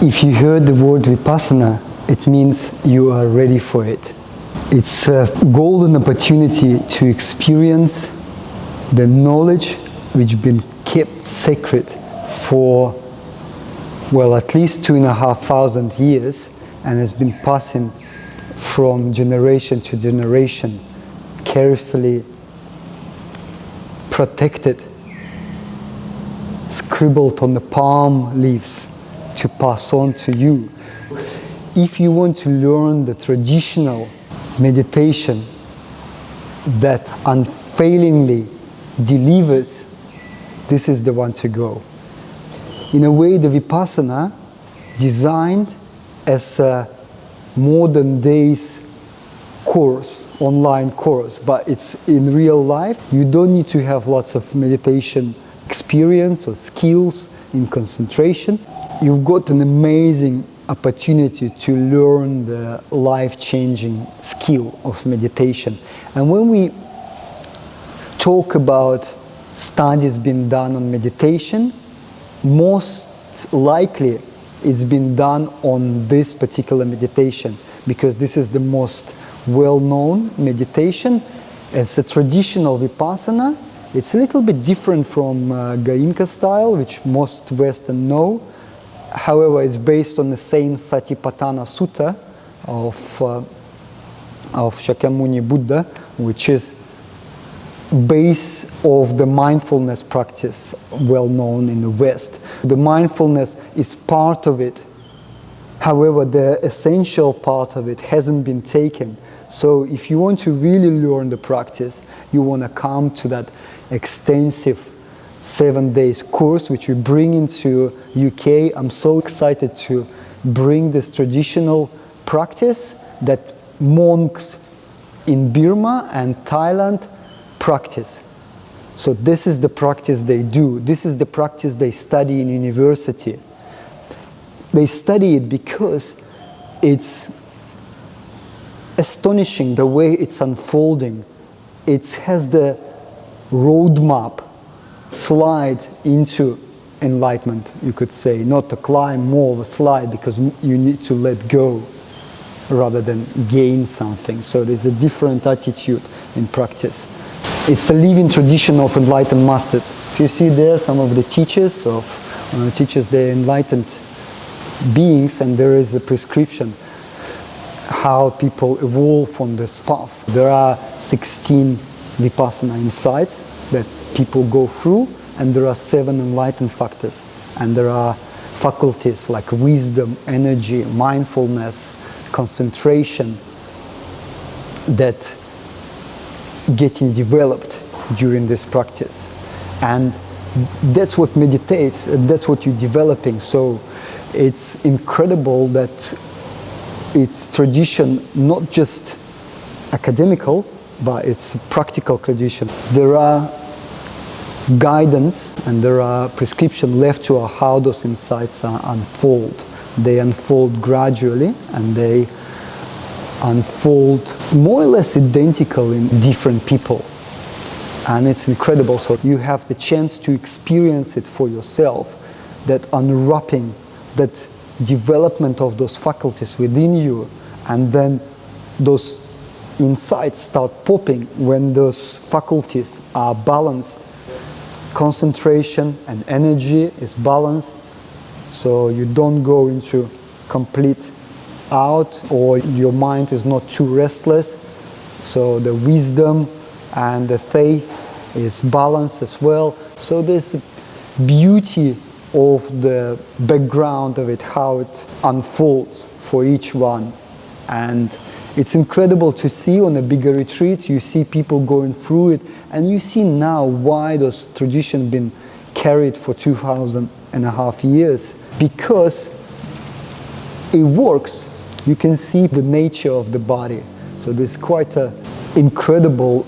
If you heard the word Vipassana, it means you are ready for it. It's a golden opportunity to experience the knowledge which has been kept sacred for, well, at least 2,500 years and has been passing from generation to generation, carefully protected, scribbled on the palm leaves to pass on to you. If you want to learn the traditional meditation that unfailingly delivers, this is the one to go. In a way, the Vipassana designed as a modern days course, online course, but it's in real life. You don't need to have lots of meditation experience or skills in concentration. You've got an amazing opportunity to learn the life-changing skill of meditation. And when we talk about studies being done on meditation, most likely it's been done on this particular meditation, because this is the most well-known meditation. It's a traditional Vipassana. It's a little bit different from Goenka style, which most Western know. However, it's based on the same Satipatthana Sutta of Shakyamuni Buddha, which is base of the mindfulness practice well known in the West. The mindfulness is part of it. However, the essential part of it hasn't been taken. So if you want to really learn the practice, you want to come to that extensive 7 days course which we bring into UK. I'm so excited to bring this traditional practice that monks in Burma and Thailand practice. So this is the practice they do. This is the practice they study in university. They study it because it's astonishing the way it's unfolding. It has the roadmap slide into enlightenment, you could say, not to climb, more of a slide, because you need to let go rather than gain something. So there's a different attitude in practice. It's a living tradition of enlightened masters. If you see there some of the teachers they're enlightened beings, and there is a prescription how people evolve on this path. There are 16 Vipassana insights that people go through, and there are 7 enlightened factors, and there are faculties like wisdom, energy, mindfulness, concentration that getting developed during this practice. And that's what meditates, and that's what you're developing. So it's incredible that it's tradition, not just academical, but it's a practical tradition. There are guidance and there are prescription left to how those insights unfold. They unfold gradually, and they unfold more or less identical in different people. And it's incredible. So you have the chance to experience it for yourself, that unwrapping, that development of those faculties within you, and then those insights start popping when those faculties are balanced. Concentration and energy is balanced, so you don't go into complete out, or your mind is not too restless. So the wisdom and the faith is balanced as well. So there's a beauty of the background of it, how it unfolds for each one. And it's incredible to see on the bigger retreats. You see people going through it, and you see now why those traditions been carried for 2,500 years, because it works. You can see the nature of the body. So there's quite a incredible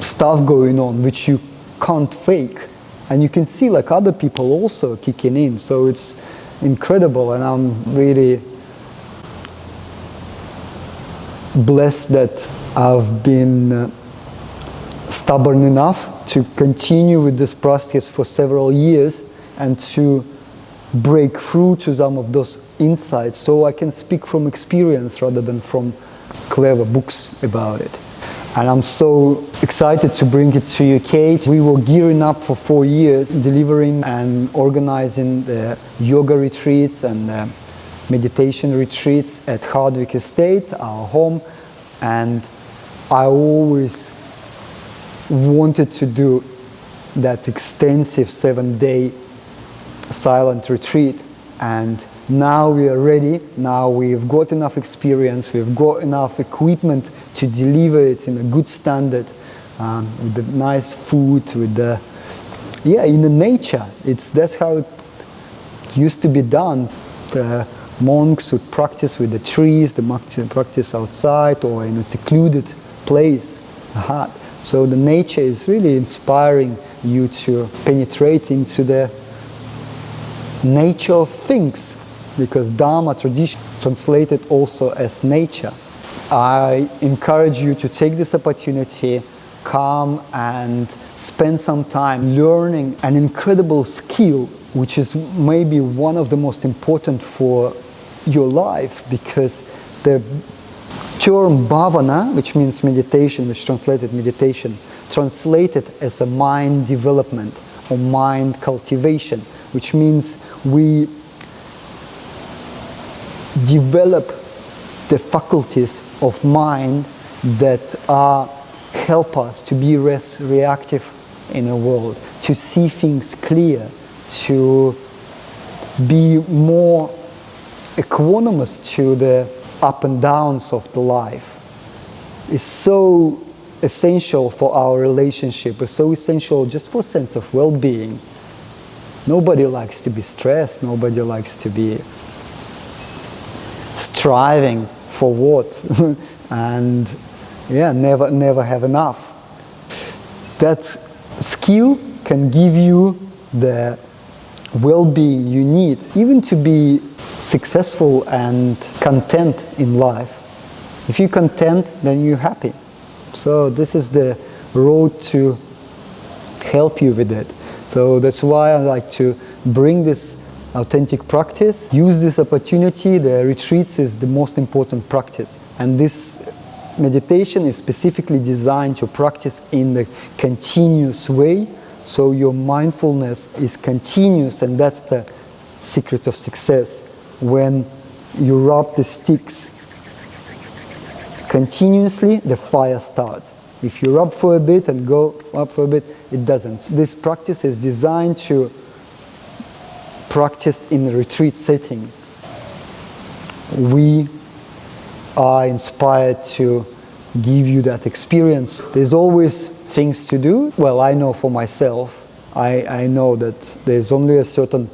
stuff going on which you can't fake, and you can see like other people also kicking in. So it's incredible, and I'm really blessed that I've been stubborn enough to continue with this practice for several years, and to break through to some of those insights, so I can speak from experience rather than from clever books about it. And I'm so excited to bring it to UK. We were gearing up for 4 years, delivering and organizing the yoga retreats and meditation retreats at Hardwick Estate, our home. And I always wanted to do that extensive 7-day silent retreat, and now we are ready. Now we've got enough experience, we've got enough equipment to deliver it in a good standard, with the nice food, with the in the nature. That's how it used to be done. The monks would practice with the trees, the monks would practice outside or in a secluded place, a hut. So the nature is really inspiring you to penetrate into the nature of things, because Dharma tradition translated also as nature. I encourage you to take this opportunity, come and spend some time learning an incredible skill, which is maybe one of the most important for your life, because the term bhavana, which means meditation, which translated meditation, translated as a mind development or mind cultivation, which means we develop the faculties of mind that help us to be less reactive in the world, to see things clear, to be more equanimous to the up and downs of the life. Is so essential for our relationship. It's so essential just for sense of well-being. Nobody likes to be stressed. Nobody likes to be striving for what and never have enough. That skill can give you the well-being you need, even to be successful and content in life. If you're content, then you're happy. So this is the road to help you with it. So that's why I like to bring this authentic practice, use this opportunity. The retreats is the most important practice, and this meditation is specifically designed to practice in the continuous way, so your mindfulness is continuous, and that's the secret of success. When you rub the sticks continuously, the fire starts. If you rub for a bit and go up for a bit, it doesn't. This practice is designed to practice in a retreat setting. We are inspired to give you that experience. There's always things to do. Well, I know for myself, I know that there's only a certain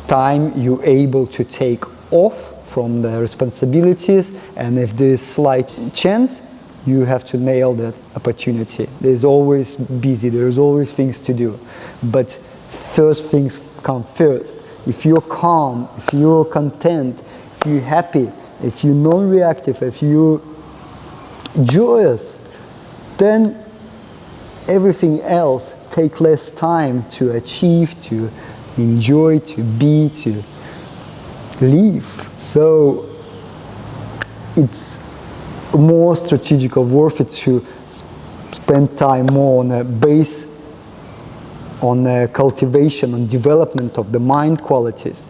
time you're able to take off from the responsibilities, and if there's slight chance, you have to nail that opportunity. There's always busy, there's always things to do. But first things come first. If you're calm, if you're content, if you're happy, if you're non-reactive, if you're joyous, then everything else takes less time to achieve, to enjoy, to be, to live. So it's more strategic or worth it to spend time more on a base, on a cultivation, on development of the mind qualities,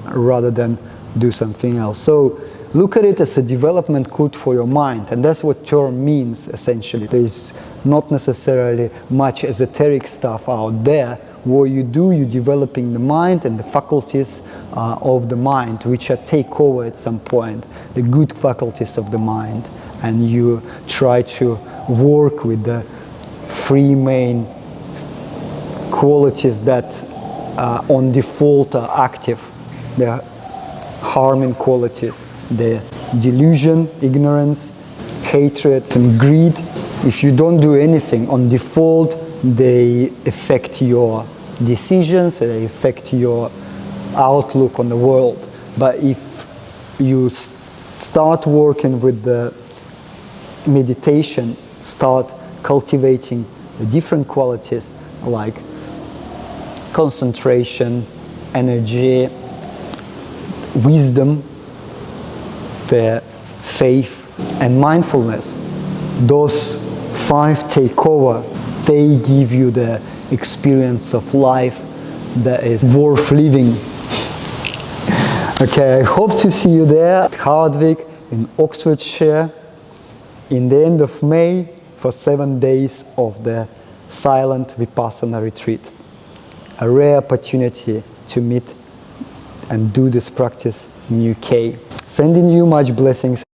rather than do something else. So look at it as a development good for your mind, and that's what term means essentially. There is not necessarily much esoteric stuff out there. What you do, you're developing the mind and the faculties of the mind, which take over at some point, the good faculties of the mind, and you try to work with the three main qualities that on default are active. The harming qualities, the delusion, ignorance, hatred, and greed. If you don't do anything on default, they affect your decisions, they affect your outlook on the world. But if you start working with the meditation, start cultivating the different qualities like concentration, energy, wisdom, the faith, and mindfulness. Those 5 take over. They give you the experience of life that is worth living. Okay, I hope to see you there at Hardwick in Oxfordshire in the end of May for 7 days of the silent Vipassana retreat. A rare opportunity to meet and do this practice in UK. Sending you much blessings